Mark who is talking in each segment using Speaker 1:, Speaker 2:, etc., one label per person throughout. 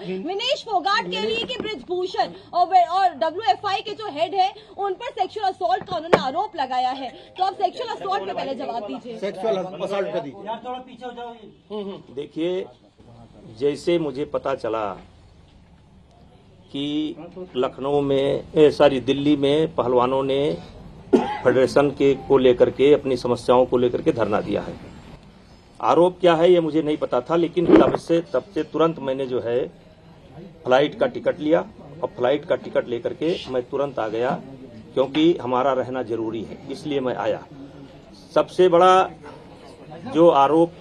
Speaker 1: विनेश फोगाट के लिए कि ब्रिजभूषण और WFI के जो हेड है उन पर सेक्सुअल असॉल्ट का उन्होंने आरोप लगाया है। तो आप सेक्सुअल असॉल्ट पे पहले जवाब दीजिए।
Speaker 2: सेक्सुअल असॉल्ट पे दीजिए।
Speaker 3: यार थोड़ा पीछे हो जाओ।
Speaker 4: देखिए, जैसे मुझे पता चला कि लखनऊ में दिल्ली में पहलवानों ने फेडरेशन के को लेकर के अपनी समस्याओं को लेकर के धरना दिया है। आरोप क्या है ये मुझे नहीं पता था, लेकिन तब से तुरंत मैंने जो है फ्लाइट का टिकट लिया और फ्लाइट का टिकट लेकर के मैं तुरंत आ गया, क्योंकि हमारा रहना जरूरी है, इसलिए मैं आया। सबसे बड़ा जो आरोप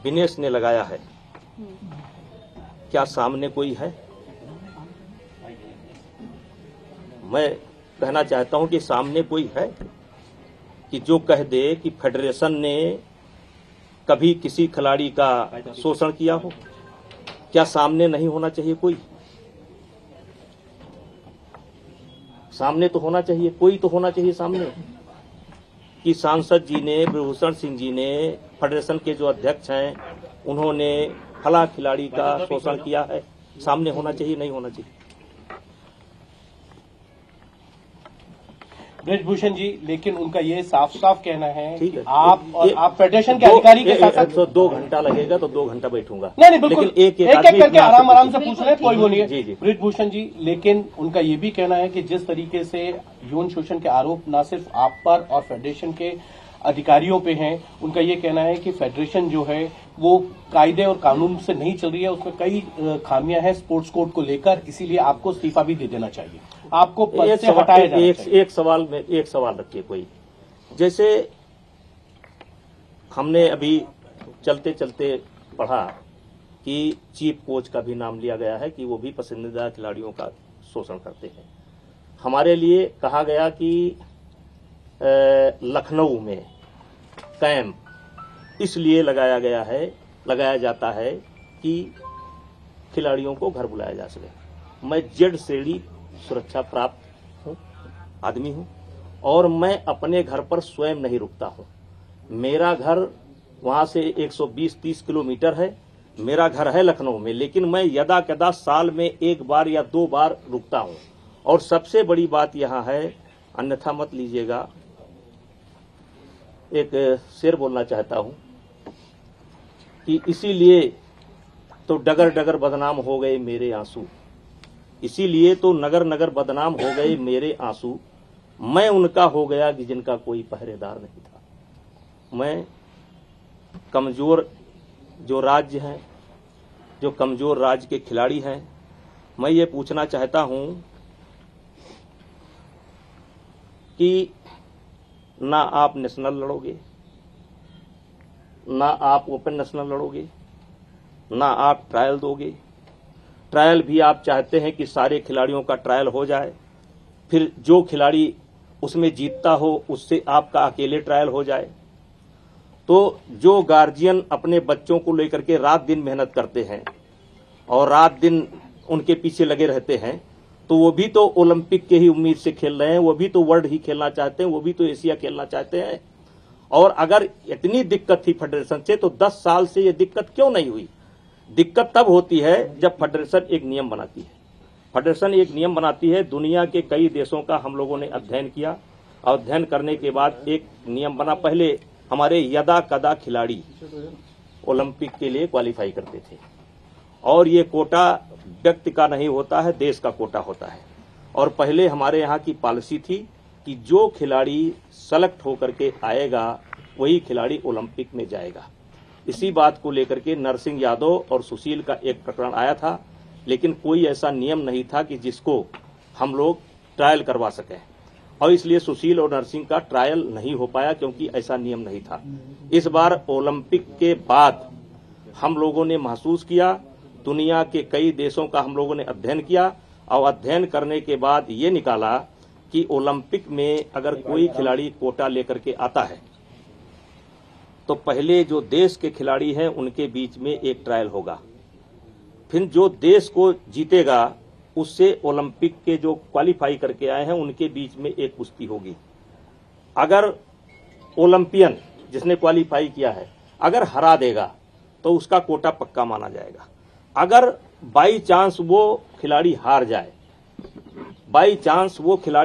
Speaker 4: विनेश ने लगाया है, क्या सामने कोई है? मैं कहना चाहता हूं कि सामने कोई है कि जो कह दे कि फेडरेशन ने कभी किसी खिलाड़ी का शोषण किया हो? क्या सामने नहीं होना चाहिए कोई? सामने तो होना चाहिए, कोई तो होना चाहिए सामने कि सांसद जी ने, ब्रिजभूषण सिंह जी ने, फेडरेशन के जो अध्यक्ष हैं, उन्होंने फला खिलाड़ी का शोषण किया है। सामने होना चाहिए, नहीं होना चाहिए।
Speaker 5: ब्रिजभूषण जी, लेकिन उनका ये साफ साफ कहना है कि
Speaker 4: है।
Speaker 5: आप फेडरेशन के अधिकारी के साथ
Speaker 4: 2 घंटा लगेगा तो 2 घंटा बैठूंगा।
Speaker 5: नहीं बिल्कुल,
Speaker 4: लेकिन एक
Speaker 5: करके आराम से पूछ रहे हैं, कोई वो नहीं है।
Speaker 4: जी।
Speaker 5: ब्रिजभूषण जी, लेकिन उनका ये भी कहना है कि जिस तरीके से यौन शोषण के आरोप न सिर्फ आप पर और फेडरेशन के अधिकारियों पे हैं, उनका ये कहना है कि फेडरेशन जो है वो कायदे और कानून से नहीं चल रही है, उसमें कई खामियां हैं स्पोर्ट्स कोड को लेकर, इसीलिए आपको इस्तीफा भी दे देना चाहिए, आपको पद से हटाया जाना चाहिए।
Speaker 4: एक सवाल रखिए कोई। जैसे हमने अभी चलते चलते पढ़ा कि चीफ कोच का भी नाम लिया गया है कि वो भी पसंदीदा खिलाड़ियों का शोषण करते हैं। हमारे लिए कहा गया कि लखनऊ में कैंप इसलिए लगाया जाता है कि खिलाड़ियों को घर बुलाया जा सके। मैं जेड श्रेणी सुरक्षा प्राप्त आदमी हूं और मैं अपने घर पर स्वयं नहीं रुकता हूं। मेरा घर वहां से 120-30 किलोमीटर है। मेरा घर है लखनऊ में, लेकिन मैं यदा कदा साल में 1 बार या 2 बार रुकता हूं। और सबसे बड़ी बात यहां है, अन्यथा मत लीजिएगा, एक शेर बोलना चाहता हूं कि इसीलिए तो डगर डगर बदनाम हो गए मेरे आंसू, इसीलिए तो नगर नगर बदनाम हो गए मेरे आंसू। मैं उनका हो गया कि जिनका कोई पहरेदार नहीं था। मैं कमजोर जो राज्य हैं, जो कमजोर राज्य के खिलाड़ी हैं, मैं ये पूछना चाहता हूं कि ना आप नेशनल लड़ोगे, ना आप ओपन नेशनल लड़ोगे, ना आप ट्रायल दोगे। ट्रायल भी आप चाहते हैं कि सारे खिलाड़ियों का ट्रायल हो जाए, फिर जो खिलाड़ी उसमें जीतता हो उससे आपका अकेले ट्रायल हो जाए। तो जो गार्जियन अपने बच्चों को लेकर के रात दिन मेहनत करते हैं और रात दिन उनके पीछे लगे रहते हैं, तो वो भी तो ओलंपिक के ही उम्मीद से खेल रहे हैं, वो भी तो वर्ल्ड ही खेलना चाहते हैं, वो भी तो एशिया खेलना चाहते हैं। और अगर इतनी दिक्कत थी फेडरेशन से, तो 10 साल से ये दिक्कत क्यों नहीं हुई? दिक्कत तब होती है जब फेडरेशन एक नियम बनाती है। फेडरेशन एक नियम बनाती है, दुनिया के कई देशों का हम लोगों ने अध्ययन किया। अध्ययन करने के बाद एक नियम बना। पहले हमारे यदा कदा खिलाड़ी ओलंपिक के लिए क्वालिफाई करते थे, और ये कोटा व्यक्ति का नहीं होता है, देश का कोटा होता है। और पहले हमारे यहाँ की पॉलिसी थी कि जो खिलाड़ी सेलेक्ट होकर के आएगा वही खिलाड़ी ओलंपिक में जाएगा। इसी बात को लेकर के नरसिंह यादव और सुशील का एक प्रकरण आया था, लेकिन कोई ऐसा नियम नहीं था कि जिसको हम लोग ट्रायल करवा सकें, और इसलिए सुशील और नरसिंह का ट्रायल नहीं हो पाया, क्योंकि ऐसा नियम नहीं था। इस बार ओलंपिक के बाद हम लोगों ने महसूस किया, दुनिया के कई देशों का हम लोगों ने अध्ययन किया, और अध्ययन करने के बाद ये निकाला कि ओलंपिक में अगर कोई खिलाड़ी कोटा लेकर के आता है तो पहले जो देश के खिलाड़ी हैं उनके बीच में एक ट्रायल होगा, फिर जो देश को जीतेगा उससे ओलंपिक के जो क्वालिफाई करके आए हैं उनके बीच में एक कुश्ती होगी। अगर ओलंपियन जिसने क्वालिफाई किया है अगर हरा देगा तो उसका कोटा पक्का माना जाएगा। अगर बाई चांस वो खिलाड़ी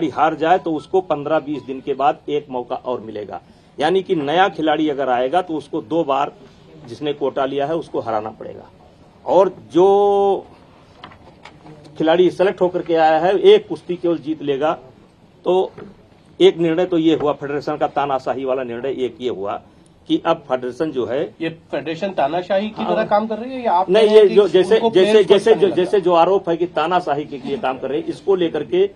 Speaker 4: हार जाए, तो उसको 15-20 दिन के बाद एक मौका और मिलेगा। यानी कि नया खिलाड़ी अगर आएगा तो उसको 2 बार जिसने कोटा लिया है उसको हराना पड़ेगा, और जो खिलाड़ी सेलेक्ट होकर के आया है एक कुश्ती केवल जीत लेगा। तो एक निर्णय तो ये हुआ, फेडरेशन का तानाशाही वाला निर्णय एक ये हुआ कि अब फेडरेशन जो है,
Speaker 5: ये फेडरेशन तानाशाही की तरह काम कर रही है या आप
Speaker 4: नहीं, ये जो जैसे जो आरोप है कि तानाशाही के लिए काम कर रहे हैं, इसको लेकर के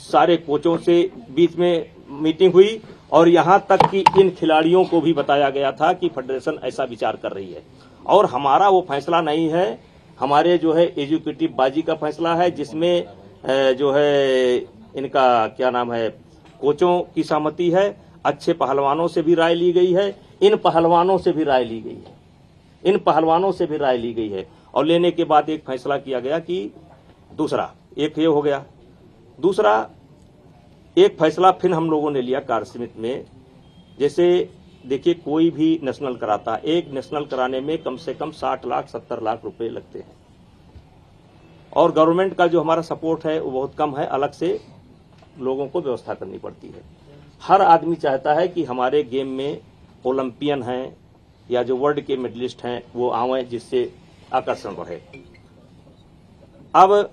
Speaker 4: सारे कोचों से बीच में मीटिंग हुई और यहां तक कि इन खिलाड़ियों को भी बताया गया था कि फेडरेशन ऐसा विचार कर रही है और हमारा वो फैसला नहीं है, हमारे जो है एजुकेटिव बाजी का फैसला है, जिसमें जो है इनका क्या नाम है, कोचों की सहमति है, अच्छे पहलवानों से भी राय ली गई है, इन पहलवानों से भी राय ली गई है, और लेने के बाद एक फैसला किया गया कि दूसरा एक ये हो गया। दूसरा एक फैसला फिर हम लोगों ने लिया कार्य समिति में, जैसे देखिए कोई भी नेशनल कराता, एक नेशनल कराने में कम से कम 60 लाख 70 लाख रुपए लगते हैं, और गवर्नमेंट का जो हमारा सपोर्ट है वो बहुत कम है, अलग से लोगों को व्यवस्था करनी पड़ती है। हर आदमी चाहता है कि हमारे गेम में ओलंपियन हैं या जो वर्ल्ड के मेडलिस्ट हैं वो आवे, जिससे आकर्षण बढ़े। अब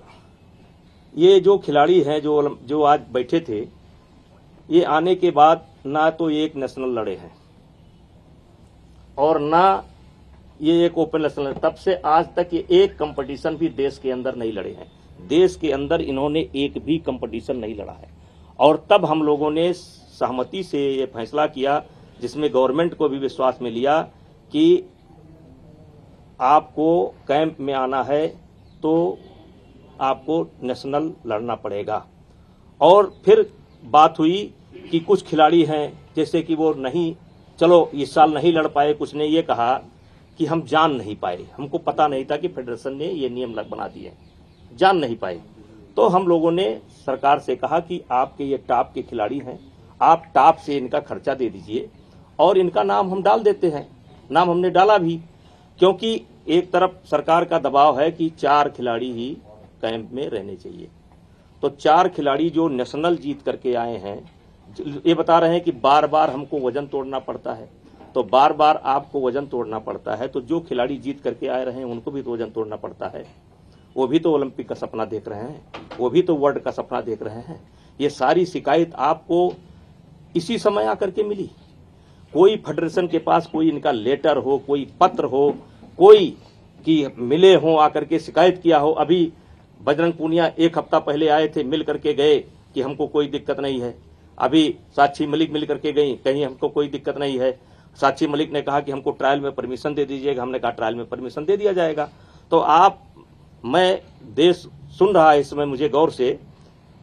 Speaker 4: ये जो खिलाड़ी हैं जो आज बैठे थे, ये आने के बाद ना तो एक नेशनल लड़े हैं और ना ये एक ओपन नेशनल, तब से आज तक ये एक कंपटीशन भी देश के अंदर नहीं लड़े हैं। देश के अंदर इन्होंने एक भी कंपटीशन नहीं लड़ा है, और तब हम लोगों ने सहमति से ये फैसला किया, जिसमें गवर्नमेंट को भी विश्वास में लिया कि आपको कैंप में आना है तो आपको नेशनल लड़ना पड़ेगा। और फिर बात हुई कि कुछ खिलाड़ी हैं जैसे कि वो नहीं, चलो इस साल नहीं लड़ पाए, कुछ ने ये कहा कि हम जान नहीं पाए, हमको पता नहीं था कि फेडरेशन ने ये नियम बना दिए, जान नहीं पाए। तो हम लोगों ने सरकार से कहा कि आपके ये टॉप के खिलाड़ी हैं, आप टॉप से इनका खर्चा दे दीजिए और इनका नाम हम डाल देते हैं। नाम हमने डाला भी, क्योंकि एक तरफ सरकार का दबाव है कि 4 खिलाड़ी ही कैंप में रहने चाहिए। तो 4 खिलाड़ी जो नेशनल जीत करके आए हैं, ये बता रहे हैं कि बार बार हमको वजन तोड़ना पड़ता है, तो बार बार आपको वजन तोड़ना पड़ता है, तो जो खिलाड़ी जीत करके आए रहे हैं उनको भी तो वजन तोड़ना पड़ता है। वो भी तो ओलंपिक का सपना देख रहे हैं, वो भी तो वर्ल्ड का सपना देख रहे हैं। ये सारी शिकायत आपको इसी समय आकर के मिली। कोई फेडरेशन के पास कोई इनका लेटर हो, कोई पत्र हो, कोई कि मिले हो, आकर के शिकायत किया हो। अभी बजरंग पूनिया 1 हफ्ता पहले आए थे, मिल करके गए कि हमको कोई दिक्कत नहीं है। अभी साक्षी मलिक मिल करके गई, कहीं हमको कोई दिक्कत नहीं है। साक्षी मलिक ने कहा कि हमको ट्रायल में परमिशन दे दीजिएगा, हमने कहा ट्रायल में परमिशन दे दिया जाएगा। तो मैं देश सुन रहा है इस समय मुझे गौर से,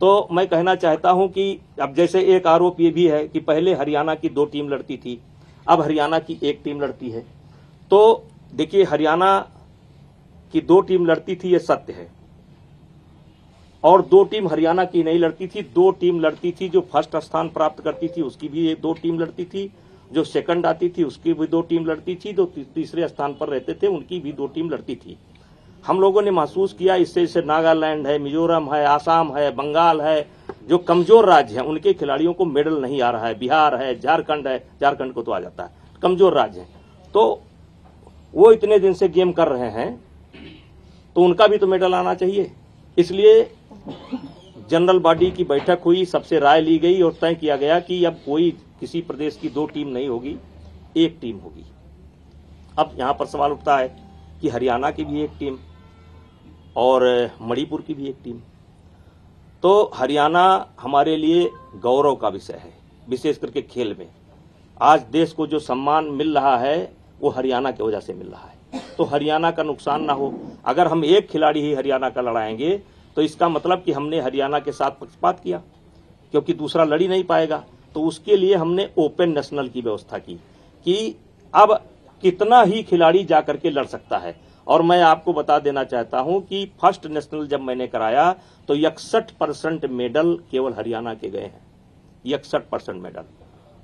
Speaker 4: तो मैं कहना चाहता हूं कि अब जैसे एक आरोप ये भी है कि पहले हरियाणा की 2 टीम लड़ती थी, अब हरियाणा की 1 टीम लड़ती है। तो देखिए हरियाणा की 2 टीम लड़ती थी, ये सत्य है, और 2 टीम हरियाणा की नहीं लड़ती थी, 2 टीम लड़ती थी। जो फर्स्ट स्थान प्राप्त करती थी उसकी भी 2 टीम लड़ती थी, जो सेकंड आती थी उसकी भी 2 टीम लड़ती थी, जो तीसरे स्थान पर रहते थे उनकी भी 2 टीम लड़ती थी। हम लोगों ने महसूस किया इससे जैसे नागालैंड है, मिजोरम है, आसाम है, बंगाल है, जो कमजोर राज्य हैं उनके खिलाड़ियों को मेडल नहीं आ रहा है। बिहार है, झारखंड है, झारखंड को तो आ जाता है, कमजोर राज्य है, तो वो इतने दिन से गेम कर रहे हैं तो उनका भी तो मेडल आना चाहिए। इसलिए जनरल बॉडी की बैठक हुई, सबसे राय ली गई और तय किया गया कि अब कोई किसी प्रदेश की 2 टीम नहीं होगी, 1 टीम होगी। अब यहां पर सवाल उठता है कि हरियाणा की भी 1 टीम और मणिपुर की भी 1 टीम। तो हरियाणा हमारे लिए गौरव का विषय है, विशेष करके खेल में। आज देश को जो सम्मान मिल रहा है वो हरियाणा की वजह से मिल रहा है, तो हरियाणा का नुकसान ना हो। अगर हम 1 खिलाड़ी ही हरियाणा का लड़ाएंगे तो इसका मतलब कि हमने हरियाणा के साथ पक्षपात किया, क्योंकि दूसरा लड़ ही नहीं पाएगा। तो उसके लिए हमने ओपन नेशनल की व्यवस्था की कि अब कितना ही खिलाड़ी जाकर के लड़ सकता है। और मैं आपको बता देना चाहता हूं कि फर्स्ट नेशनल जब मैंने कराया तो 61% मेडल केवल हरियाणा के गए हैं, 61% मेडल।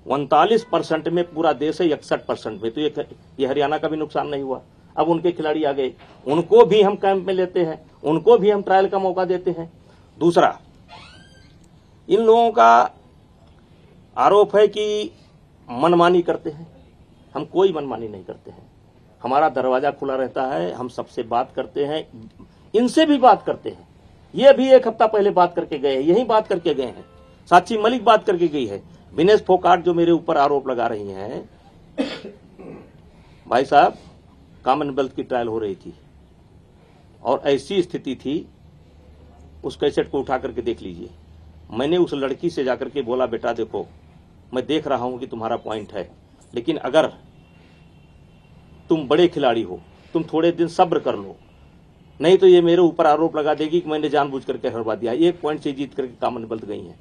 Speaker 4: 39% में पूरा देश है, 61% में, तो ये हरियाणा का भी नुकसान नहीं हुआ। अब उनके खिलाड़ी आ गए, उनको भी हम कैंप में लेते हैं, उनको भी हम ट्रायल का मौका देते हैं। दूसरा, इन लोगों का आरोप है कि मनमानी करते हैं। हम कोई मनमानी नहीं करते हैं, हमारा दरवाजा खुला रहता है, हम सबसे बात करते हैं, इनसे भी बात करते हैं। ये भी एक हफ्ता पहले बात करके गए हैं, यही बात करके गए हैं, साक्षी मलिक बात करके गई है। विनेश फोगाट जो मेरे ऊपर आरोप लगा रही हैं, भाई साहब, कॉमनवेल्थ की ट्रायल हो रही थी और ऐसी स्थिति थी, उस कैसेट को उठा करके देख लीजिए। मैंने उस लड़की से जाकर के बोला, बेटा देखो, मैं देख रहा हूं कि तुम्हारा पॉइंट है, लेकिन अगर तुम बड़े खिलाड़ी हो, तुम थोड़े दिन सब्र कर लो, नहीं तो ये मेरे ऊपर आरोप लगा देगी कि मैंने जानबूझ करके हरवा दिया। एक पॉइंट से जीत करके कॉमनवेल्थ गई हैं।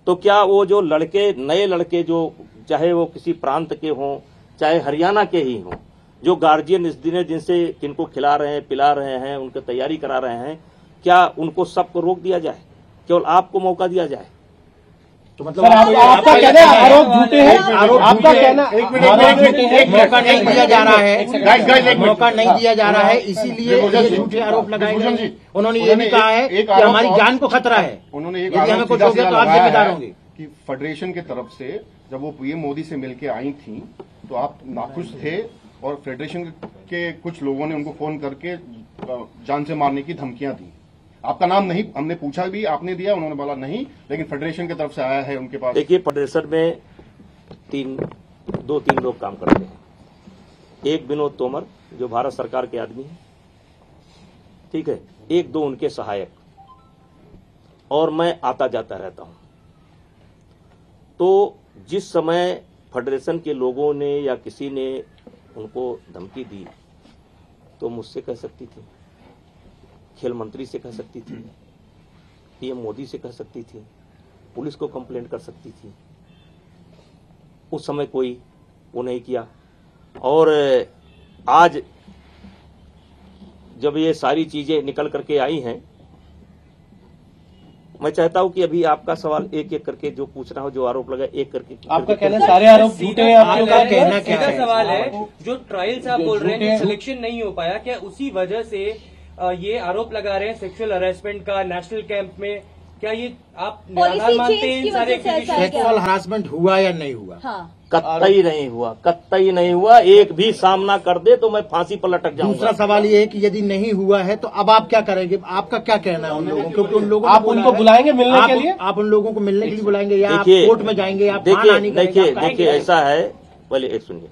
Speaker 4: तो क्या वो जो लड़के, नए लड़के, जो चाहे वो किसी प्रांत के हों, चाहे हरियाणा के ही हों, जो गार्जियन इस दिन जिनसे किनको खिला रहे हैं, पिला रहे हैं, उनकी तैयारी करा रहे हैं, क्या उनको सबको रोक दिया जाए? केवल आपको मौका दिया जाए?
Speaker 5: तो मतलब आपका कहना है आरोप झूठे हैं, आपका कहना
Speaker 2: मौका नहीं दिया जा रहा है, मौका नहीं दिया जा रहा है, इसीलिए ये झूठे आरोप लगाए गए हैं। उन्होंने ये भी कहा है कि हमारी जान को खतरा है,
Speaker 6: उन्होंने
Speaker 2: यदि हमें कुछ हो गया तो आप जिम्मेदार होंगे।
Speaker 6: कि फेडरेशन की तरफ से जब वो पीएम मोदी से मिलकर आई थी तो आप नाखुश थे और फेडरेशन के कुछ लोगों ने उनको फोन करके जान से मारने की धमकियां दी। आपका नाम नहीं, हमने पूछा भी, आपने दिया, उन्होंने बोला नहीं, लेकिन फेडरेशन की तरफ से आया है उनके पास।
Speaker 4: देखिए, फेडरेशन में दो तीन लोग काम करते हैं। एक विनोद तोमर जो भारत सरकार के आदमी है, ठीक है, एक दो उनके सहायक, और मैं आता जाता रहता हूं। तो जिस समय फेडरेशन के लोगों ने या किसी ने उनको धमकी दी तो मुझसे कह सकती थी, खेल मंत्री से कह सकती थी, पीएम मोदी से कह सकती थी, पुलिस को कंप्लेंट कर सकती थी। उस समय कोई वो नहीं किया। और आज जब ये सारी चीजें निकल करके आई हैं, मैं चाहता हूं कि अभी आपका सवाल एक एक करके जो पूछना हो, जो आरोप लगा, एक करके।
Speaker 5: आपका कहना है सारे आरोप झूठे हैं, आपका कहना क्या है?
Speaker 7: सवाल है, जो ट्रायल्स आप बोल रहे हैं, सिलेक्शन नहीं हो पाया, क्या उसी वजह से ये आरोप लगा रहे हैं सेक्सुअल हरासमेंट का नेशनल कैंप में? क्या ये आप निराधार मानते हैं? इन सारे
Speaker 2: सेक्सुअल हरासमेंट हुआ या नहीं हुआ?
Speaker 1: हाँ,
Speaker 4: कतई नहीं हुआ, कतई नहीं हुआ। एक भी सामना कर दे तो मैं फांसी पर लटक जाऊंगा।
Speaker 2: दूसरा सवाल ये है कि यदि नहीं हुआ है तो अब आप क्या करेंगे? आपका क्या कहना है उन लोगों को? क्योंकि उन लोगों
Speaker 5: आप उनको बुलाएंगे मिलने के लिए?
Speaker 2: आप उन लोगों को मिलने के लिए बुलाएंगे या आप
Speaker 4: देखिए,
Speaker 2: कोर्ट में जाएंगे या
Speaker 4: देखिए ऐसा है, पहले एक सुनिए,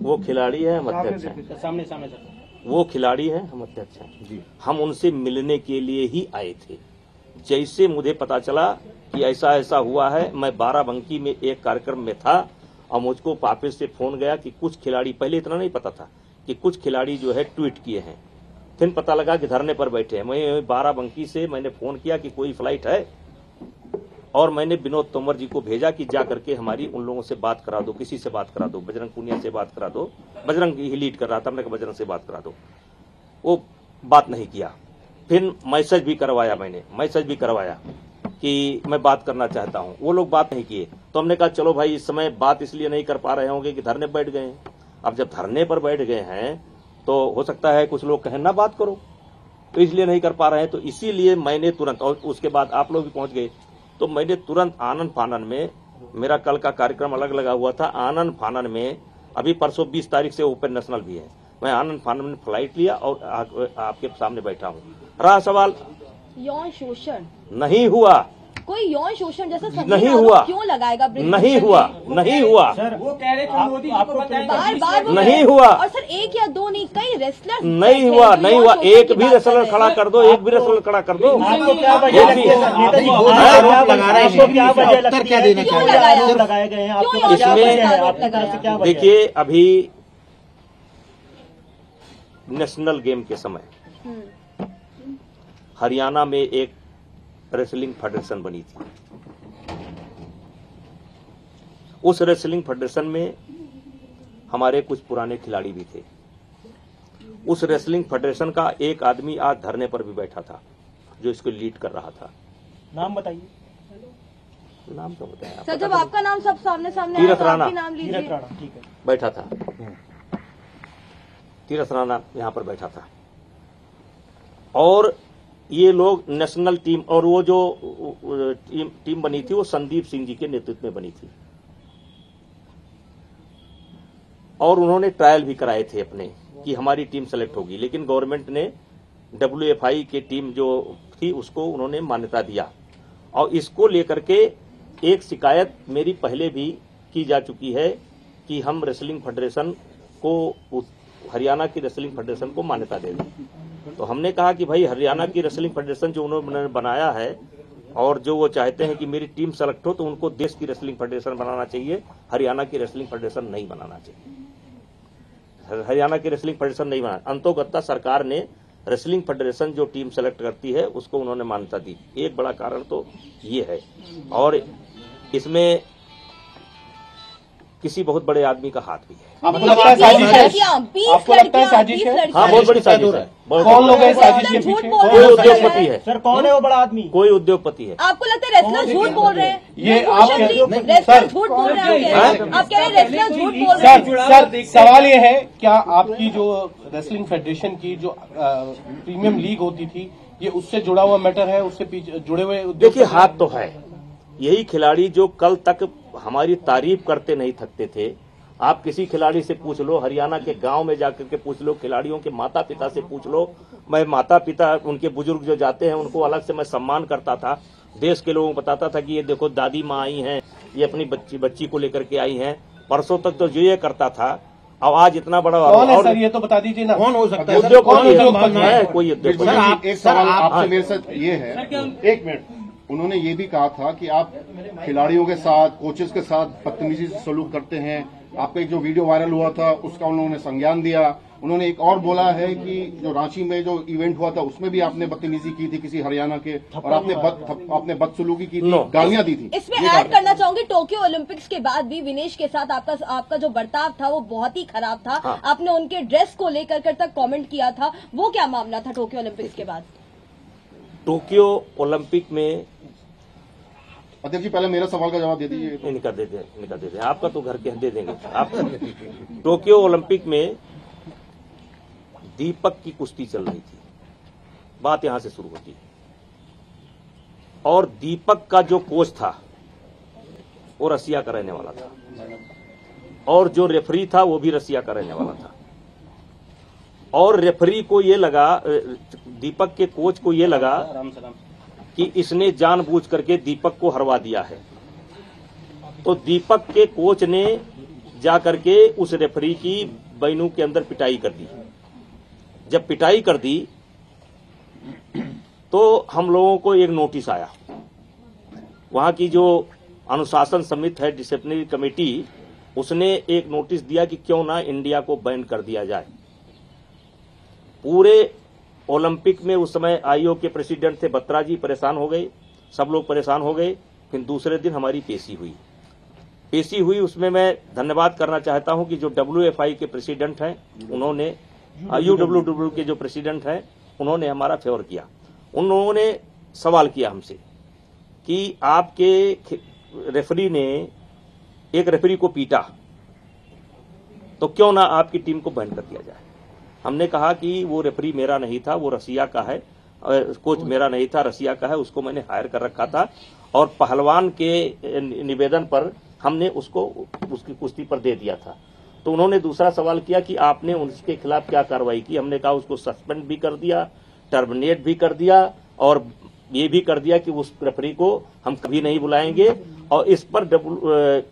Speaker 4: वो खिलाड़ी है, हम अध्यक्ष हैं।
Speaker 7: सामने सामने सर,
Speaker 4: वो खिलाड़ी है, हम अध्यक्ष हैं। हम उनसे मिलने के लिए ही आए थे। जैसे मुझे पता चला कि ऐसा ऐसा हुआ है, मैं बाराबंकी में एक कार्यक्रम में था और मुझको वापस से फोन गया कि कुछ खिलाड़ी, पहले इतना नहीं पता था कि कुछ खिलाड़ी जो है ट्वीट किए हैं, फिर पता लगा कि धरने पर बैठे हैं। मैं बाराबंकी से मैंने फोन किया कि कोई फ्लाइट है, और मैंने विनोद तोमर जी को भेजा कि जा करके हमारी उन लोगों से बात करा दो, किसी से बात करा दो, बजरंग पुनिया से बात करा दो, बजरंग ही लीड कर रहा था, मैंने कहा बजरंग से बात करा दो। वो बात नहीं किया। फिर मैसेज भी करवाया, मैंने मैसेज भी करवाया कि मैं बात करना चाहता हूं, वो लोग बात नहीं किए। तो हमने कहा चलो भाई, इस समय बात इसलिए नहीं कर पा रहे होंगे कि धरने पर बैठ गए हैं। अब जब धरने पर बैठ गए हैं तो हो सकता है कुछ लोग कहें ना बात करो, तो इसलिए नहीं कर पा रहे हैं। तो इसीलिए मैंने तुरंत, और उसके बाद आप लोग भी पहुंच गए, तो मैंने तुरंत आनन फानन में, मेरा कल का कार्यक्रम अलग लगा हुआ था, आनन फानन में, अभी परसों 20 तारीख से ओपन नेशनल भी है, मैं आनंद फानन में फ्लाइट लिया और आपके सामने बैठा हूँ। रहा सवाल,
Speaker 1: यौन शोषण
Speaker 4: नहीं हुआ,
Speaker 1: कोई यौन शोषण जैसा
Speaker 4: नहीं हुआ,
Speaker 1: क्यों लगाएगा?
Speaker 4: नहीं हुआ, नहीं हुआ,
Speaker 7: वो कह रहे थे मोदी जी को बताएं,
Speaker 1: बार बार
Speaker 4: नहीं हुआ।
Speaker 1: और सर एक या दो नहीं, कई रेसलर
Speaker 4: नहीं हुआ, नहीं हुआ। एक भी रेसलर खड़ा कर दो, एक भी रेसलर खड़ा कर दो।
Speaker 3: आपको क्या वजह लगती है?
Speaker 2: उत्तर क्या देना
Speaker 1: क्यों
Speaker 2: चाहिए?
Speaker 3: लगाए गए हैं आपको
Speaker 1: क्यों
Speaker 3: क्या वजह है?
Speaker 1: आरोप
Speaker 3: आपकी
Speaker 1: लगाया?
Speaker 3: तरफ से क्या वजह है?
Speaker 4: देखिए, अभी नेशनल गेम के समय हरियाणा में एक रेसलिंग फेडरेशन बनी थी। उस रेसलिंग फेडरेशन में हमारे कुछ पुराने खिलाड़ी भी थे। उस रेसलिंग फेडरेशन का एक आदमी आज धरने पर भी बैठा था, जो इसको लीड कर रहा था।
Speaker 3: नाम बताइए।
Speaker 4: नाम तो बताया आप,
Speaker 1: सर जब आपका नाम सब सामने सामने
Speaker 4: तीरथ
Speaker 1: आया तो
Speaker 4: राणा।
Speaker 1: आपकी नाम लीजिए।
Speaker 3: ठीक है।
Speaker 4: बैठा था। तीरथ राणा यहाँ पर बैठा था, और ये लोग नेशनल टीम, और वो जो टीम बनी थी वो संदीप सिंह जी के नेतृत्व में बनी थी, और उन्होंने ट्रायल भी कराए थे अपने कि हमारी टीम सेलेक्ट होगी, लेकिन गवर्नमेंट ने WFI की टीम जो थी उसको उन्होंने मान्यता दिया। और इसको लेकर के एक शिकायत मेरी पहले भी की जा चुकी है कि हम रेसलिंग फेडरेशन को, हरियाणा की रेसलिंग फेडरेशन को मान्यता दे दें। तो हमने कहा कि भाई हरियाणा की रेसलिंग फेडरेशन जो उन्होंने बनाया है और जो वो चाहते हैं कि मेरी टीम सेलेक्ट हो, तो उनको देश की रेसलिंग फेडरेशन बनाना चाहिए, हरियाणा की रेसलिंग फेडरेशन नहीं बनाना चाहिए। हरियाणा की रेसलिंग फेडरेशन नहीं बना, अंतोगत्ता सरकार ने रेसलिंग फेडरेशन जो टीम सेलेक्ट करती है उसको उन्होंने मान्यता दी। एक बड़ा कारण तो ये है, और इसमें किसी बहुत बड़े आदमी का हाथ भी है।
Speaker 5: आपको लगता है साजिश है? आपको लगता है साजिश है?
Speaker 4: हाँ, बहुत बड़ी साजिश है।
Speaker 5: कौन लोग हैं साजिश के पीछे?
Speaker 4: कोई उद्योगपति है
Speaker 3: सर, कौन है वो बड़ा आदमी?
Speaker 4: कोई उद्योगपति है।
Speaker 1: आपको लगता है रेसलर झूठ बोल रहे हैं?
Speaker 5: ये आप
Speaker 1: रेसलर झूठ बोल रहे हैं? आप कह रहे हैं रेसलर झूठ बोल रहे हैं?
Speaker 5: सर सवाल ये है, क्या आपकी जो रेसलिंग फेडरेशन की जो प्रीमियम लीग होती थी, ये उससे जुड़ा हुआ मैटर है? उससे पीछे जुड़े हुए
Speaker 4: देखिए, हाथ तो है। यही खिलाड़ी जो कल तक हमारी तारीफ करते नहीं थकते थे, आप किसी खिलाड़ी से पूछ लो, हरियाणा के गांव में जाकर के पूछ लो, खिलाड़ियों के माता पिता से पूछ लो। मैं माता पिता, उनके बुजुर्ग जो जाते हैं उनको अलग से मैं सम्मान करता था, देश के लोगों को बताता था कि ये देखो दादी माँ आई हैं, ये अपनी बच्ची को लेकर के आई हैं। परसों तक तो ये करता था, अब आज इतना बड़ा
Speaker 5: कौन है सर? ये तो बता दीजिए ना।
Speaker 2: कौन हो सकता है?
Speaker 4: उद्योगपति है, कोई उद्योगपति।
Speaker 6: एक सवाल आपसे मेरे साथ ये है, एक मिनट। उन्होंने ये भी कहा था कि आप खिलाड़ियों के साथ, कोचेस के साथ बदतमीजी से सलूक करते हैं। आपका एक जो वीडियो वायरल हुआ था उसका उन्होंने संज्ञान दिया। उन्होंने एक और बोला है कि जो रांची में जो इवेंट हुआ था उसमें भी आपने बदतमीजी की थी किसी हरियाणा के, और आपने बदसलूकी की थी, गालियां दी थी।
Speaker 1: इसमें ऐड करना चाहूंगी, टोक्यो ओलंपिक्स के बाद भी विनेश के साथ आपका जो बर्ताव था वो बहुत ही खराब था।
Speaker 4: हाँ।
Speaker 1: आपने उनके ड्रेस को लेकर तक कमेंट किया था, वो क्या मामला था टोक्यो ओलंपिक्स के बाद?
Speaker 4: टोक्यो ओलंपिक में,
Speaker 6: अध्यक्ष जी पहले मेरा सवाल का जवाब दे दीजिए।
Speaker 4: निकाल देते हैं, आपका तो घर के दे देंगे आप। टोक्यो ओलंपिक में दीपक की कुश्ती चल रही थी, बात यहां से शुरू होती है, और दीपक का जो कोच था वो रसिया का रहने वाला था, और जो रेफरी था वो भी रसिया का रहने वाला था। और रेफरी को ये लगा, दीपक के कोच को ये लगा कि इसने जानबूझ करके दीपक को हरवा दिया है, तो दीपक के कोच ने जाकर के उस रेफरी की बैनू के अंदर पिटाई कर दी। जब पिटाई कर दी तो हम लोगों को एक नोटिस आया, वहां की जो अनुशासन समिति है, डिसिप्लिनरी कमेटी, उसने एक नोटिस दिया कि क्यों ना इंडिया को बैन कर दिया जाए। पूरे ओलंपिक में उस समय आईओ के प्रेसिडेंट थे बत्रा जी, परेशान हो गए, सब लोग परेशान हो गए। फिर दूसरे दिन हमारी पेशी हुई। उसमें मैं धन्यवाद करना चाहता हूं कि जो WFI के प्रेसिडेंट हैं उन्होंने, UWW के जो प्रेसिडेंट हैं उन्होंने हमारा फेवर किया। उन्होंने सवाल किया हमसे कि आपके रेफरी ने एक रेफरी को पीटा, तो क्यों ना आपकी टीम को बैन कर दिया जाए। हमने कहा कि वो रेफरी मेरा नहीं था, वो रसिया का है, कोच मेरा नहीं था, रसिया का है, उसको मैंने हायर कर रखा था, और पहलवान के निवेदन पर हमने उसको उसकी कुश्ती पर दे दिया था। तो उन्होंने दूसरा सवाल किया कि आपने उसके खिलाफ क्या कार्रवाई की। हमने कहा उसको सस्पेंड भी कर दिया, टर्मिनेट भी कर दिया, और ये भी कर दिया कि उस रेफरी को हम कभी नहीं बुलाएंगे। और इस पर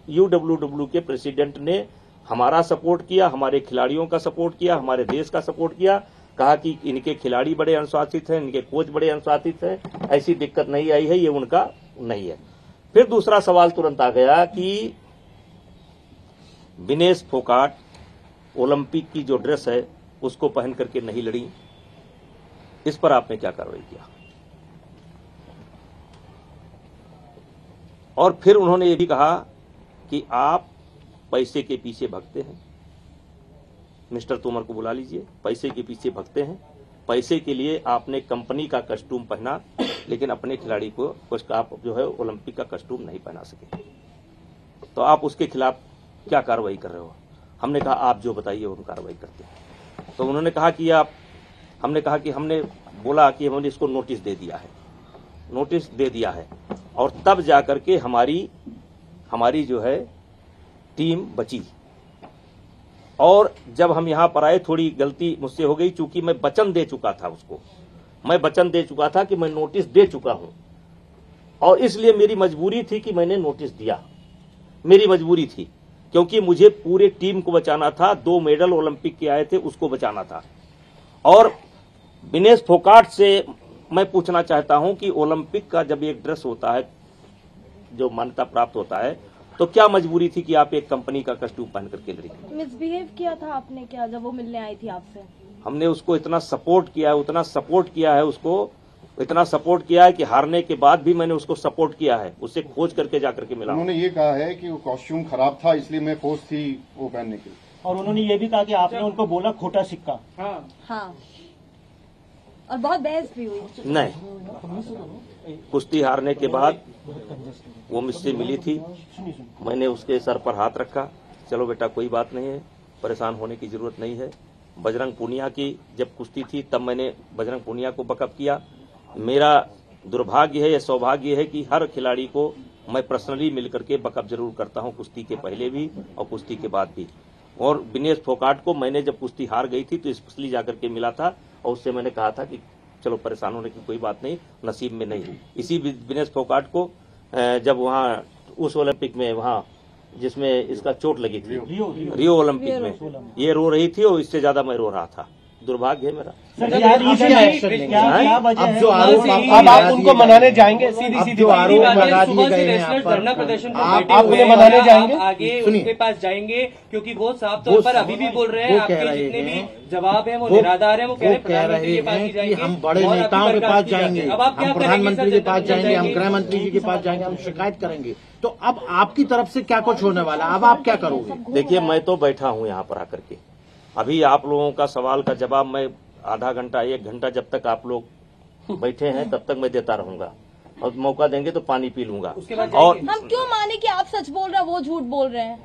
Speaker 4: UWW के प्रेसिडेंट ने हमारा सपोर्ट किया, हमारे खिलाड़ियों का सपोर्ट किया, हमारे देश का सपोर्ट किया, कहा कि इनके खिलाड़ी बड़े अनुशासित हैं, इनके कोच बड़े अनुशासित हैं, ऐसी दिक्कत नहीं आई है, ये उनका नहीं है। फिर दूसरा सवाल तुरंत आ गया कि विनेश फोगाट ओलंपिक की जो ड्रेस है उसको पहन करके नहीं लड़ी, इस पर आपने क्या कार्रवाई किया। और फिर उन्होंने ये भी कहा कि आप पैसे के पीछे भगते हैं। मिस्टर तोमर को बुला लीजिए, पैसे के पीछे भगते हैं, पैसे के लिए आपने कंपनी का कस्टूम पहना, लेकिन अपने खिलाड़ी को उसका आप जो है ओलंपिक का कस्टूम नहीं पहना सके, तो आप उसके खिलाफ क्या कार्रवाई कर रहे हो। हमने कहा आप जो बताइए वो कार्रवाई करते हैं। तो तो उन्होंने कहा कि हमने कहा कि हमने बोला कि हमने इसको नोटिस दे दिया है और तब जाकर के हमारी जो है टीम बची। और जब हम यहाँ पर आए थोड़ी गलती मुझसे हो गई, चूंकि मैं वचन दे चुका था मैं वचन दे चुका था कि मैं नोटिस दे चुका हूं और इसलिए मेरी मजबूरी थी कि मैंने नोटिस दिया। मेरी मजबूरी थी क्योंकि मुझे पूरे टीम को बचाना था। 2 मेडल ओलंपिक के आए थे, उसको बचाना था। और विनेश फोगाट से मैं पूछना चाहता हूं कि ओलंपिक का जब एक ड्रेस होता है जो मान्यता प्राप्त होता है, तो क्या मजबूरी थी कि आप एक कंपनी का कस्ट्यूम पहन करके लड़ी?
Speaker 1: मिसबिहेव किया था आपने क्या जब वो मिलने आई थी आपसे?
Speaker 4: हमने उसको इतना सपोर्ट किया है, इतना सपोर्ट किया है कि हारने के बाद भी मैंने उसको सपोर्ट किया है, उससे खोज करके जाकर के मिला।
Speaker 6: उन्होंने ये कहा है कि वो कॉस्ट्यूम खराब था इसलिए मैं फोर्स थी वो पहनने के लिए।
Speaker 3: और उन्होंने ये भी कहा कि आपने उनको बोला खोटा सिक्का।
Speaker 1: हाँ, और बहुत बहस भी हुई।
Speaker 4: नहीं, कुश्ती हारने के बाद वो मुझसे मिली थी, मैंने उसके सर पर हाथ रखा, चलो बेटा कोई बात नहीं है, परेशान होने की जरूरत नहीं है। बजरंग पूनिया की जब कुश्ती थी तब मैंने बजरंग पूनिया को बकअप किया। मेरा दुर्भाग्य है या सौभाग्य है कि हर खिलाड़ी को मैं पर्सनली मिलकर के बकअप जरूर करता हूं, कुश्ती के पहले भी और कुश्ती के बाद भी। और विनेश फोगाट को मैंने जब कुश्ती हार गई थी तो स्पेशली जाकर के मिला था और उससे मैंने कहा था कि चलो परेशान होने की कोई बात नहीं, नसीब में नहीं। इसी विनेश फोगाट को जब वहाँ उस ओलंपिक में वहाँ जिसमें इसका चोट लगी थी रियो ओलंपिक में, ये रो रही थी और इससे ज्यादा मैं रो रहा था। दुर्भाग्य है मेरा।
Speaker 5: अब जो आरोप आप उनको मनाने जाएंगे, सीधी
Speaker 2: जो आरोप लगा दिए गए हैं
Speaker 5: आप उन्हें मनाने जाएंगे,
Speaker 7: आगे उनके पास जाएंगे क्योंकि वो साफ तौर पर अभी भी बोल रहे हैं आपके जितने भी जवाब हैं वो निराधार हैं। वो कह रहे हैं कि
Speaker 2: हम बड़े नेताओं के पास जाएंगे, हम प्रधानमंत्री के पास जाएंगे, हम गृह मंत्री जी के पास जाएंगे, हम शिकायत करेंगे। तो अब आपकी तरफ से क्या कुछ होने वाला, अब आप क्या करोगे?
Speaker 4: देखिए, मैं तो बैठा हूँ यहाँ पर आकर के, अभी आप लोगों का सवाल का जवाब मैं आधा घंटा 1 घंटा जब तक आप लोग बैठे हैं तब तक मैं देता रहूंगा और मौका देंगे तो पानी पी लूंगा। और
Speaker 1: हम क्यों माने कि आप सच बोल रहे हैं, वो झूठ बोल रहे हैं?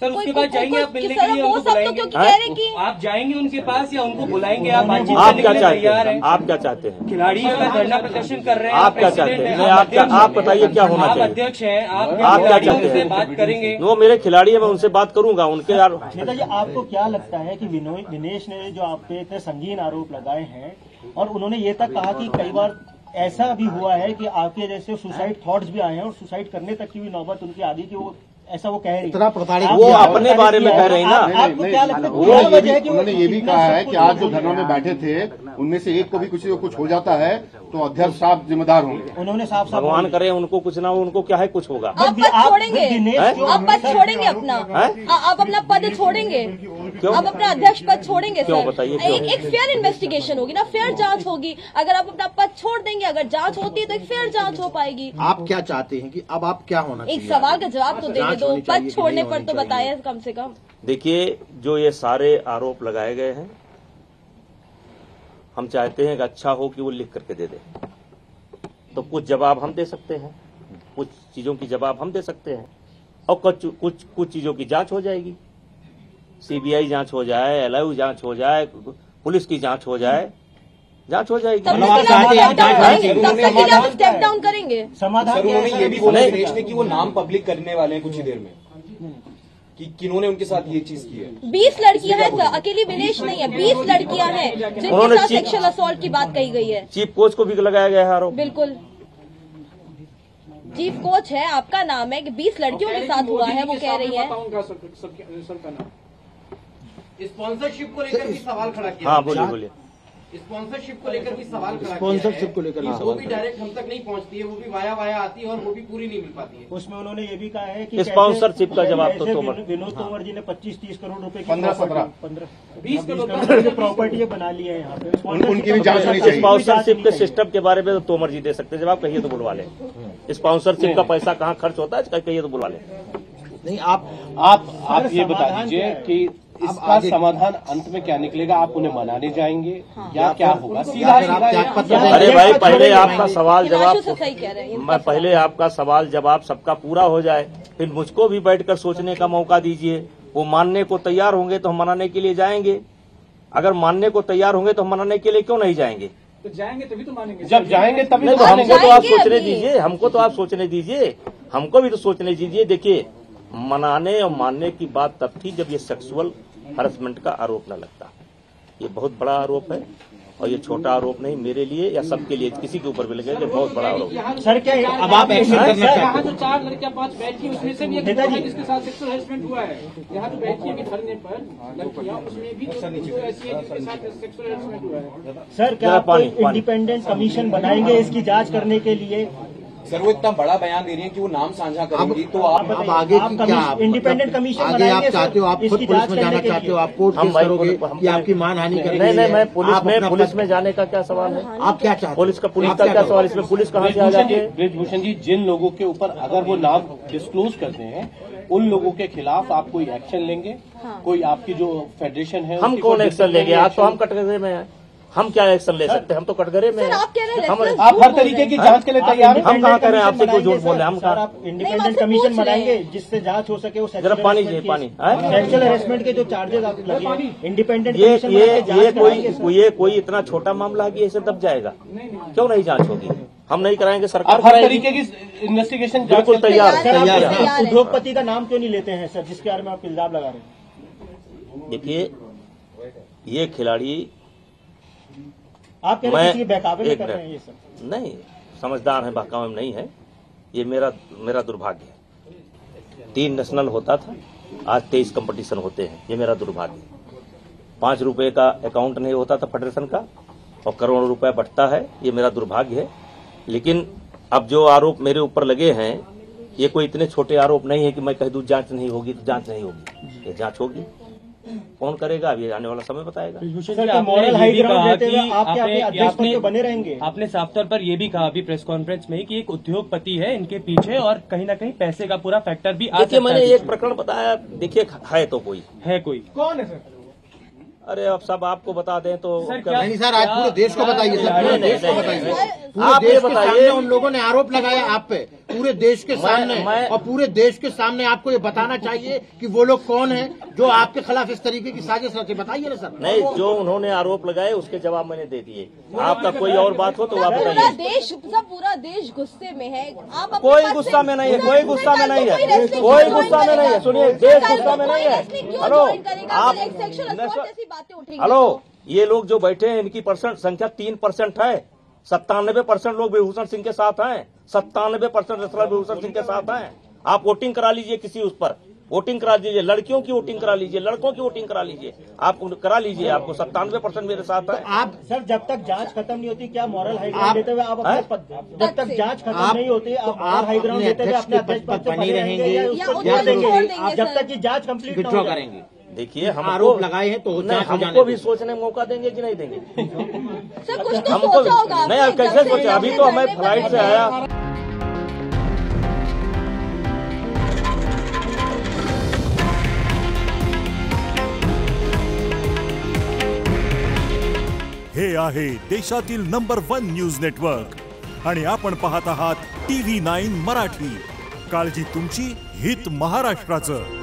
Speaker 7: सर उसके बाद जाएंगे आप मिलने के लिए,
Speaker 1: वो
Speaker 7: उनको
Speaker 1: सब तो क्योंकि कह रहे कि
Speaker 7: आप जाएंगे उनके पास या उनको बुलाएंगे? आप बातचीत
Speaker 4: आप
Speaker 7: करने
Speaker 4: क्या
Speaker 7: के लिए
Speaker 4: चाहते
Speaker 7: तैयार
Speaker 4: हैं?
Speaker 7: हैं?
Speaker 4: आप क्या चाहते हैं?
Speaker 7: खिलाड़ी अगर धरना प्रदर्शन कर रहे हैं,
Speaker 4: आप क्या चाहते हैं? आप बताइए क्या होना
Speaker 7: आप
Speaker 4: चाहिए?
Speaker 7: अध्यक्ष हैं, आप
Speaker 4: क्या
Speaker 7: खिलाड़ियों
Speaker 4: चाहते
Speaker 7: से
Speaker 4: हैं?
Speaker 7: बात करेंगे।
Speaker 4: वो मेरे खिलाड़ी है, मैं उनसे बात करूंगा। उनके यार
Speaker 3: नेताजी, आपको क्या लगता है कि विनेश ने जो आप पे इतने संगीन आरोप लगाए हैं और उन्होंने ये तक कहा कि कई बार ऐसा भी हुआ है कि आपके जैसे सुसाइड थॉट्स भी आए हैं और सुसाइड करने तक की भी नौबत उनकी आ गई कि वो ऐसा वो कह रही है,
Speaker 4: वो अपने बारे में कह रहे हैं ना।
Speaker 3: आपको क्या लगता है
Speaker 6: उन्होंने ये भी कहा है कि आज जो धरना में बैठे थे उनमें से एक को भी कुछ हो जाता है तो अध्यक्ष साहब जिम्मेदार होंगे।
Speaker 3: उन्होंने साफ
Speaker 4: भगवान करे उनको कुछ ना हो, उनको क्या है कुछ होगा।
Speaker 1: आप पद छोड़ेंगे, आप पद छोड़ेंगे अपना, आप अपना पद छोड़ेंगे, आप अपना अध्यक्ष पद छोड़ेंगे?
Speaker 4: क्यों
Speaker 1: सर
Speaker 4: बताइए?
Speaker 1: एक फेयर इन्वेस्टिगेशन होगी ना, फेयर जांच होगी। अगर आप अपना पद छोड़ देंगे, अगर जांच होती है तो एक फेयर जांच हो पाएगी।
Speaker 2: आप क्या चाहते हैं कि अब आप क्या होना चाहिए?
Speaker 1: एक सवाल का जवाब तो देने दो, पद छोड़ने पर तो बताया कम से कम।
Speaker 4: देखिए, जो ये सारे आरोप लगाए गए हैं, हम चाहते हैं कि अच्छा हो कि वो लिख करके दे दे, तो कुछ जवाब हम दे सकते हैं, कुछ चीजों की जवाब हम दे सकते हैं और कुछ चीजों की जांच हो जाएगी। सीबीआई जांच हो जाए, एलआईयू जांच हो जाए, पुलिस की जांच हो जाए, जांच हो जाएगी।
Speaker 1: तब स्टेप डाउन करेंगे।
Speaker 3: समाधान
Speaker 8: उन्होंने ये भी बोला विनेश ने कि वो नाम पब्लिक करने वाले हैं कुछ ही देर में, कि किन्होंने उनके साथ ये चीज की है।
Speaker 1: 20 लड़कियां हैं सर, अकेली विनेश नहीं है, 20 लड़कियां हैं जिनके साथ सेक्सुअल असॉल्ट की बात कही गई है।
Speaker 4: चीफ कोच को भी लगाया गया है आरोप।
Speaker 1: बिल्कुल, चीफ कोच है, आपका नाम है कि 20 लड़कियों के साथ हुआ है, वो कह रही है।
Speaker 9: स्पॉन्सरशिप को लेकर भी सवाल खड़ा किया।
Speaker 4: हाँ, बोलिए।
Speaker 9: स्पॉन्सरशिप को लेकर भी सवाल खड़ा
Speaker 2: स्पॉन्सरशिप को लेकर
Speaker 9: वो भी डायरेक्ट हम तक नहीं पहुंचती है, वो भी वाया आती है और वो भी पूरी नहीं मिल पाती है।
Speaker 3: उसमें उन्होंने ये भी कहा है कि
Speaker 4: स्पॉन्सरशिप का जवाब तो
Speaker 3: विनोद तोमर जी ने 25-30 करोड़ रुपए की
Speaker 6: 15-20
Speaker 3: करोड़ की प्रॉपर्टी ये बना ली है यहाँ पे।
Speaker 6: उनकी भी जांच होनी चाहिए।
Speaker 4: स्पॉन्सरशिप के सिस्टम के बारे में तो तोमर जी दे सकते हैं जवाब, कहिए तो बुलवा ले। स्पॉन्सरशिप का पैसा कहाँ खर्च होता है, कहिए तो बुलवा ले।
Speaker 2: नहीं,
Speaker 5: आप ये बता दीजिए कि इसका समाधान अंत में क्या निकलेगा? आप उन्हें मनाने जाएंगे या क्या होगा? सीधा
Speaker 4: अरे भाई, पहले आपका सवाल जवाब,
Speaker 1: सही कह रहे हैं।
Speaker 4: मैं पहले आपका सवाल जवाब सबका पूरा हो जाए, फिर मुझको भी बैठकर सोचने का मौका दीजिए। वो मानने को तैयार होंगे तो हम मनाने के लिए जाएंगे। अगर मानने को तैयार होंगे तो हम मनाने के लिए क्यों नहीं जाएंगे?
Speaker 5: तो जाएंगे तभी तो मानेंगे। जब जाएंगे तभी
Speaker 4: नहीं,
Speaker 5: तो
Speaker 4: हमको तो आप
Speaker 1: जाएंगे
Speaker 4: सोचने
Speaker 1: अभी।
Speaker 4: दीजिए, हमको तो आप सोचने दीजिए, हमको भी तो सोचने दीजिए। देखिए, मनाने और मानने की बात तब थी जब ये सेक्सुअल हरासमेंट का आरोप न लगता। ये बहुत बड़ा आरोप है और ये छोटा आरोप नहीं, मेरे लिए या सबके लिए, किसी के ऊपर भी लगे तो बहुत बड़ा आरोप है।
Speaker 3: सर क्या
Speaker 2: अब आप एक्शन करना चाहते हैं?
Speaker 9: यहाँ जो 4 लड़कियां 5 बैठी उसमें से भी एक है जिसके साथ सेक्सुअल हरेसमेंट हुआ है। यहाँ जो बैठी है धरने पर लड़कियां, उसमें भी जो ऐसी है जिसके साथ सेक्सुअल हरेसमेंट हुआ है।
Speaker 3: सर क्या आप इंडिपेंडेंट कमीशन बनाएंगे इसकी जांच करने के लिए?
Speaker 8: सर वो इतना बड़ा बयान दे रही है कि वो नाम साझा करेंगी, तो आप
Speaker 2: अब आगे की क्या
Speaker 3: इंडिपेंडेंट कमीशन
Speaker 2: आगे आप चाहते हो? आप खुद पुलिस में जाना चाहते हो? आप कोर्ट केस करोगे कि आपकी मानहानि कर रही है?
Speaker 4: नहीं, मैं पुलिस में जाने का क्या सवाल है?
Speaker 2: आप क्या चाहते
Speaker 4: पुलिस का क्या सवाल? इसमें पुलिस कहाँ से आ जाती है?
Speaker 5: ब्रिजभूषण जी, जिन लोगों के ऊपर अगर वो नाम डिस्क्लोज करते हैं उन लोगों के खिलाफ आप कोई एक्शन लेंगे? कोई आपकी जो फेडरेशन है
Speaker 4: हम कौन एक्शन लेंगे? आज तो हम कटघरे में हैं, हम क्या एक्शन ले सकते हैं? हम तो कटघरे में हैं।
Speaker 1: आप कह रहे हैं
Speaker 5: आप हर तरीके की जांच के लिए तैयार हैं?
Speaker 4: हम कहाँ कह रहे हैं? आपसे कोई झूठ बोल रहे हैं? हम
Speaker 3: सर आप इंडिपेंडेंट कमीशन बनाएंगे जिससे जांच हो सके? वो
Speaker 4: जरा पानी चाहिए, पानी।
Speaker 3: सेक्सुअल हरेसमेंट के जो चार्जेस आप लगे, इंडिपेंडेंट
Speaker 4: ये
Speaker 3: कमीशन बना के जांच कराएंगे सर?
Speaker 4: ये कोई इतना छोटा मामला है कि ऐसे दब जाएगा? क्यों नहीं जांच होगी? हम नहीं कराएंगे, सरकार
Speaker 5: आप हर तरीके की इन्वेस्टिगेशन
Speaker 4: बिल्कुल तैयार
Speaker 3: तैयार
Speaker 4: है।
Speaker 3: है। उद्योगपति का नाम क्यों नहीं लेते हैं सर, जिसके बारे में आप इल्जाम लगा रहे हैं?
Speaker 4: देखिए, ये खिलाड़ी
Speaker 3: आप कह रहे हैं किसी बहकावे में कर रहे हैं ये सब?
Speaker 4: नहीं, समझदार है, बहकावे में नहीं है। ये मेरा दुर्भाग्य है। 3 नेशनल होता था, आज 23 कंपटीशन होते हैं। ये मेरा दुर्भाग्य है। 5 रुपए का अकाउंट नहीं होता था फेडरेशन का और करोड़ों रुपए बढ़ता है। ये मेरा दुर्भाग्य है। लेकिन अब जो आरोप मेरे ऊपर लगे हैं, ये कोई इतने छोटे आरोप नहीं है कि मैं कह दूं जांच नहीं होगी तो जांच नहीं होगी। ये जांच होगी। कौन करेगा अभी आने वाला समय बताएगा।
Speaker 3: मॉरल हाई ग्राउंड रहते हुए आप क्या अपने अध्यक्ष पद पे बने रहेंगे?
Speaker 7: आपने साफ तौर पर ये भी कहा अभी प्रेस कॉन्फ्रेंस में कि एक उद्योगपति है इनके पीछे और कहीं ना कहीं पैसे का पूरा फैक्टर भी आ सकता
Speaker 4: देखिए,
Speaker 7: है।
Speaker 4: मैंने एक प्रकरण बताया। देखिए, है तो कोई
Speaker 7: है कोई
Speaker 5: कौन है सर?
Speaker 4: अरे अब सब आपको बता दें तो
Speaker 2: नहीं सर, आज पूरे देश को बताइए सर, पूरे देश को बताइए। पूरे
Speaker 4: आप
Speaker 2: देश
Speaker 4: ये
Speaker 2: के
Speaker 4: बताइए।
Speaker 2: सामने उन लोगों ने आरोप लगाया आप पे, पूरे देश के सामने, और पूरे देश के सामने आपको ये बताना चाहिए कि वो लोग कौन हैं जो आपके खिलाफ इस तरीके की साजिश रचे। बताइए ना सर।
Speaker 4: नहीं, जो उन्होंने आरोप लगाए उसके जवाब मैंने दे दिए। आपका कोई और बात हो तो आप
Speaker 1: पूरा
Speaker 4: बताइए।
Speaker 1: देश, सब पूरा देश गुस्से में है। आप अपने
Speaker 4: कोई
Speaker 1: पद से-
Speaker 4: गुस्सा में नहीं है, कोई गुस्सा में नहीं है,
Speaker 1: कोई wrestling
Speaker 4: कोई
Speaker 1: क्यों
Speaker 4: गुस्सा में
Speaker 1: join
Speaker 4: नहीं है।
Speaker 1: करेगा?
Speaker 4: सुनिए, देश
Speaker 1: कल
Speaker 4: गुस्सा में
Speaker 1: कोई
Speaker 4: नहीं है।
Speaker 1: wrestling क्यों
Speaker 4: हेलो,
Speaker 1: join करेगा?
Speaker 4: आप
Speaker 1: अगर एक sexual assault जैसी बातें उठेंगी
Speaker 4: हेलो,
Speaker 1: तो।
Speaker 4: ये लोग जो बैठे हैं इनकी संख्या 3% है। 97% लोग विभूषण सिंह के साथ हैं। 97% विभूषण सिंह के साथ हैं। आप वोटिंग करा लीजिए, किसी उस पर वोटिंग करा लीजिए, लड़कियों की वोटिंग करा लीजिए, लड़कों की वोटिंग करा लीजिए, आप करा लीजिए। आपको 97% मेरे साथ है।
Speaker 2: आप
Speaker 3: सर जब तक जांच खत्म नहीं होती क्या मॉरल हाई ग्राउंड लेते हुए आप अपने पद, जब तक जांच खत्म नहीं होती आप मॉरल हाई ग्राउंड लेते हुए अपने अध्यक्ष पद से बने रहेंगे या उस पर छोड़ देंगे जब तक कि जांच कंप्लीट ना हो जाए?
Speaker 2: करेंगे।
Speaker 4: देखिए, हम
Speaker 2: आरोप लगाए हैं तो जांच हो जाने
Speaker 4: हमको भी
Speaker 2: दो।
Speaker 4: सोचने में मौका देंगे कि नहीं देंगे?
Speaker 1: सर कुछ तो
Speaker 4: हमको
Speaker 1: सोचा होगा
Speaker 4: नहीं,
Speaker 1: आपने,
Speaker 4: कैसे
Speaker 1: जब
Speaker 4: सोचे?
Speaker 1: से
Speaker 4: अभी तो मैं
Speaker 1: धरने पर
Speaker 4: फ्लाइट से
Speaker 1: बैठे हैं।
Speaker 4: आया।
Speaker 10: हे आहे देशातील नंबर 1 न्यूज नेटवर्क आणि आपण पाहत आहात TV9 मराठी। काळजी तुमची, हित महाराष्ट्राचं।